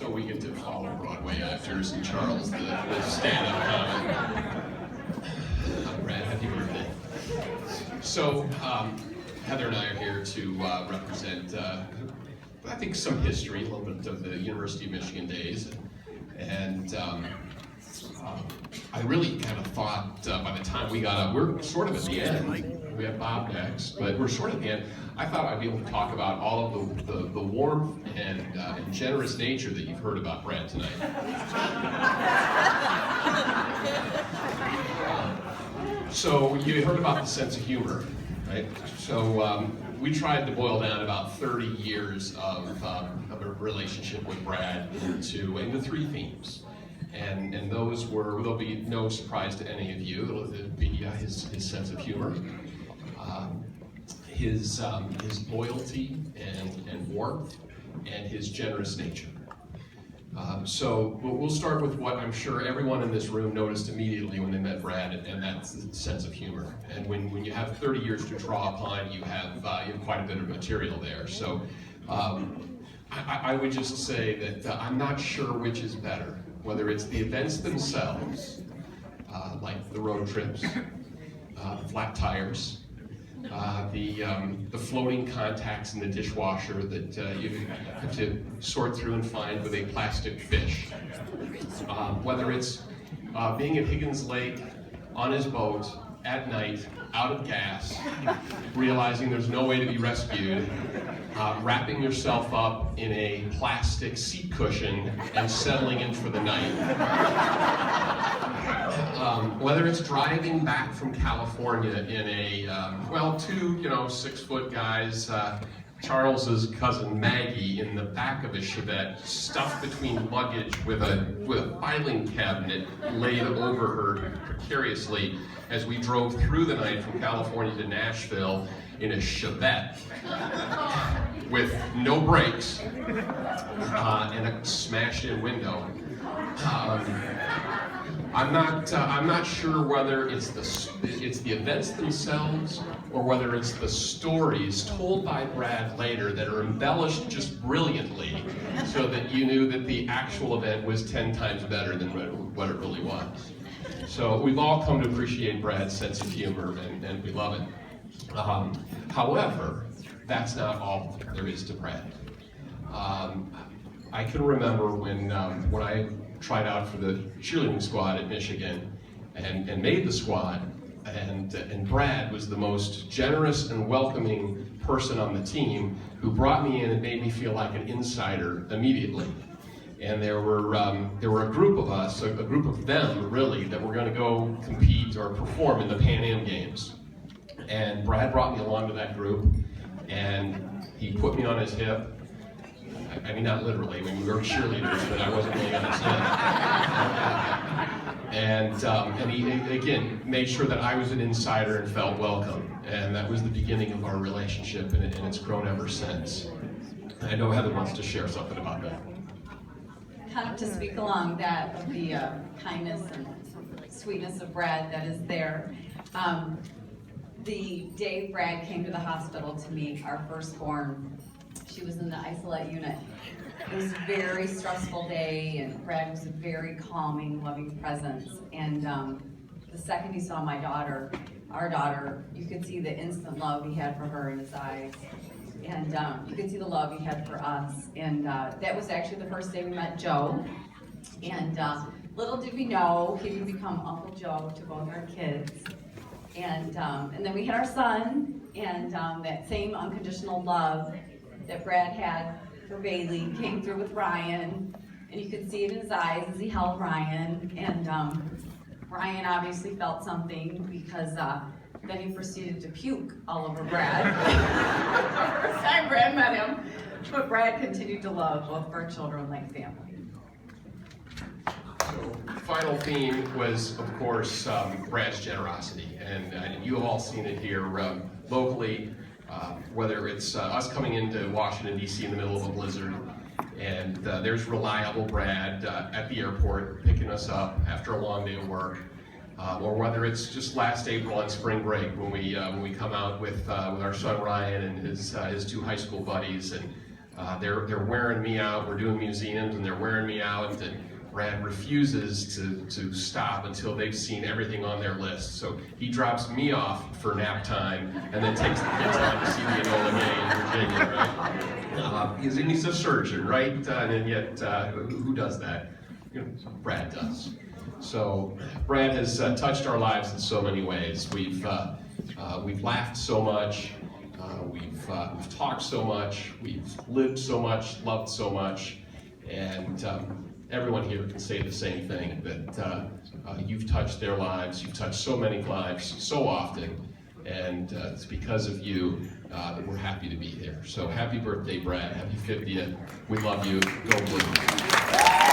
so we get to follow Broadway actors and Charles, the stand-up comic. Brad, happy birthday. So, Heather and I are here to represent, I think, some history, a little bit of the University of Michigan days. And I really kind of thought by the time we got up, we're sort of at the end. We have Bob next, but we're sort of at the end. I thought I'd be able to talk about all of the warmth and generous nature that you've heard about Brad tonight. So you heard about the sense of humor, right? So we tried to boil down about 30 years of a relationship with Brad into three themes. And those were, there'll be no surprise to any of you, it'll be his sense of humor, his loyalty and warmth, and his generous nature. So we'll start with what I'm sure everyone in this room noticed immediately when they met Brad, and that's the sense of humor. And when you have 30 years to draw upon, you have quite a bit of material there. So I would just say that I'm not sure which is better, whether it's the events themselves, like the road trips, flat tires, the floating contacts in the dishwasher that you have to sort through and find with a plastic fish. Whether it's being at Higgins Lake on his boat at night, out of gas, realizing there's no way to be rescued, wrapping yourself up in a plastic seat cushion and settling in for the night. Whether it's driving back from California in a, two 6-foot guys, Charles's cousin Maggie in the back of a Chevette, stuffed between luggage with a filing cabinet laid over her precariously as we drove through the night from California to Nashville in a Chevette with no brakes and a smashed-in window. I'm not sure whether it's the events themselves or whether it's the stories told by Brad later that are embellished just brilliantly so that you knew that the actual event was 10 times better than what it really was. So we've all come to appreciate Brad's sense of humor, and we love it. However, that's not all there is to Brad. I can remember when I tried out for the cheerleading squad at Michigan and made the squad, and Brad was the most generous and welcoming person on the team who brought me in and made me feel like an insider immediately. And there were a group of us, a group of them really, that were going to go compete or perform in the Pan Am Games. And Brad brought me along to that group, and he put me on his hip. I mean, not literally, we were cheerleaders, but I wasn't really on his hip. And he, again, made sure that I was an insider and felt welcome. And that was the beginning of our relationship, and it's grown ever since. I know Heather wants to share something about that. Kind of to speak along that of the kindness and sweetness of Brad that is there. The day Brad came to the hospital to meet our firstborn, she was in the isolate unit. It was a very stressful day, and Brad was a very calming, loving presence. And the second he saw my daughter, our daughter, you could see the instant love he had for her in his eyes. And you could see the love he had for us. And that was actually the first day we met Joe. And little did we know he would become Uncle Joe to both our kids. And then we had our son, and that same unconditional love that Brad had for Bailey came through with Ryan, and you could see it in his eyes as he held Ryan. And Ryan obviously felt something because then he proceeded to puke all over Brad. The first time Brad met him, but Brad continued to love both of our children like family. So, final theme was, of course, Brad's generosity, and you have all seen it here locally, whether it's us coming into Washington, D.C. in the middle of a blizzard, and there's reliable Brad at the airport picking us up after a long day of work, or whether it's just last April on spring break when we come out with our son Ryan and his two high school buddies, and They're wearing me out. We're doing museums and they're wearing me out. And Brad refuses to stop until they've seen everything on their list. So he drops me off for nap time and then takes the kids on to see the Enola Gay in Virginia, right? He's a surgeon, right? And yet, who does that? You know, Brad does. So Brad has touched our lives in so many ways. We've laughed so much. We've talked so much. We've lived so much, loved so much, and everyone here can say the same thing, that you've touched their lives. You've touched so many lives so often, and it's because of you that we're happy to be here. So happy birthday, Brad. Happy 50th. We love you. Go Blue.